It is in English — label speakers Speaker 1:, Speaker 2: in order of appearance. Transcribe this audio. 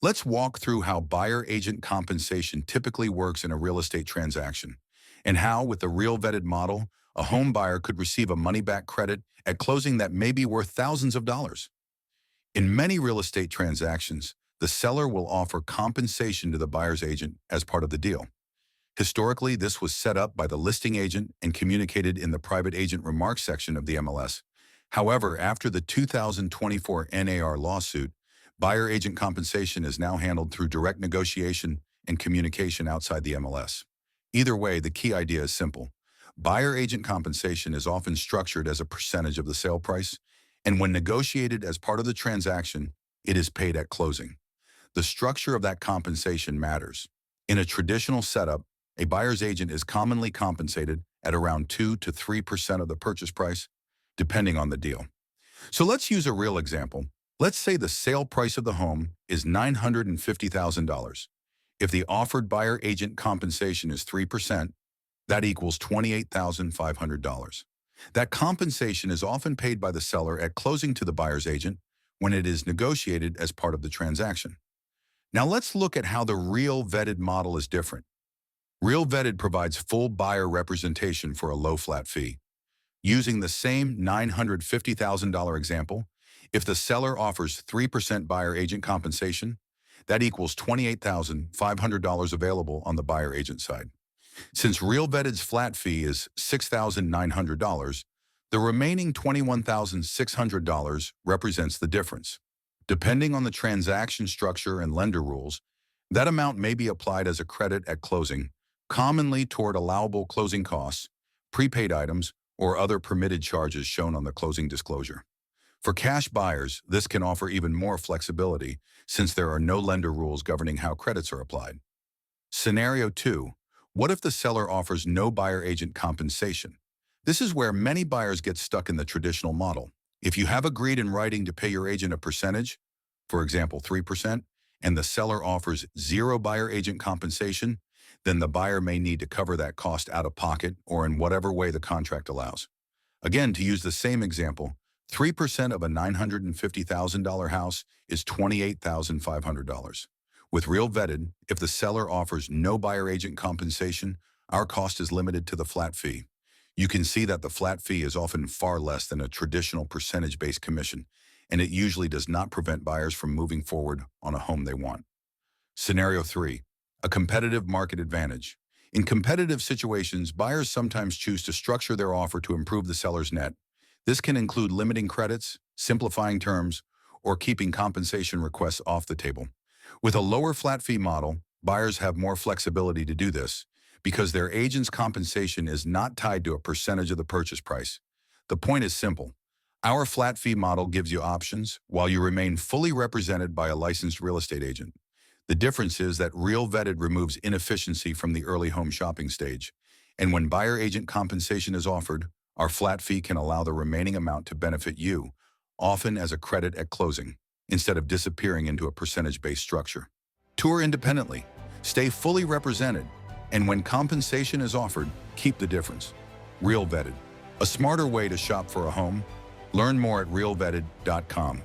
Speaker 1: Let's walk through how buyer-agent compensation typically works in a real estate transaction, and how, with the REALVetted model, a home buyer could receive a money-back credit at closing that may be worth thousands of dollars. In many real estate transactions, the seller will offer compensation to the buyer's agent as part of the deal. Historically, this was set up by the listing agent and communicated in the private agent remarks section of the MLS. However, after the 2024 NAR lawsuit, buyer agent compensation is now handled through direct negotiation and communication outside the MLS. Either way, the key idea is simple. Buyer agent compensation is often structured as a percentage of the sale price, and when negotiated as part of the transaction, it is paid at closing. The structure of that compensation matters. In a traditional setup, a buyer's agent is commonly compensated at around 2 to 3% of the purchase price, depending on the deal. So let's use a real example. Let's say the sale price of the home is $950,000. If the offered buyer agent compensation is 3%, that equals $28,500. That compensation is often paid by the seller at closing to the buyer's agent when it is negotiated as part of the transaction. Now let's look at how the REALVetted model is different. REALVetted provides full buyer representation for a low flat fee. Using the same $950,000 example, if the seller offers 3% buyer agent compensation, that equals $28,500 available on the buyer agent side. Since REALVetted's flat fee is $6,900, the remaining $21,600 represents the difference. Depending on the transaction structure and lender rules, that amount may be applied as a credit at closing, commonly toward allowable closing costs, prepaid items, or other permitted charges shown on the closing disclosure. For cash buyers, this can offer even more flexibility since there are no lender rules governing how credits are applied. Scenario 2. What if the seller offers no buyer agent compensation? This is where many buyers get stuck in the traditional model. If you have agreed in writing to pay your agent a percentage, for example 3%, and the seller offers zero buyer agent compensation, then the buyer may need to cover that cost out of pocket or in whatever way the contract allows. Again, to use the same example, 3% of a $950,000 house is $28,500. With REALVetted, if the seller offers no buyer agent compensation, our cost is limited to the flat fee. You can see that the flat fee is often far less than a traditional percentage-based commission, and it usually does not prevent buyers from moving forward on a home they want. Scenario 3. A competitive market advantage. In competitive situations, buyers sometimes choose to structure their offer to improve the seller's net. This can include limiting credits, simplifying terms, or keeping compensation requests off the table. With a lower flat fee model, buyers have more flexibility to do this because their agent's compensation is not tied to a percentage of the purchase price. The point is simple. Our flat fee model gives you options while you remain fully represented by a licensed real estate agent. The difference is that REALVetted removes inefficiency from the early home shopping stage, and when buyer agent compensation is offered, our flat fee can allow the remaining amount to benefit you, often as a credit at closing, instead of disappearing into a percentage-based structure. Tour independently, stay fully represented, and when compensation is offered, keep the difference. REALVetted, a smarter way to shop for a home. Learn more at realvetted.com.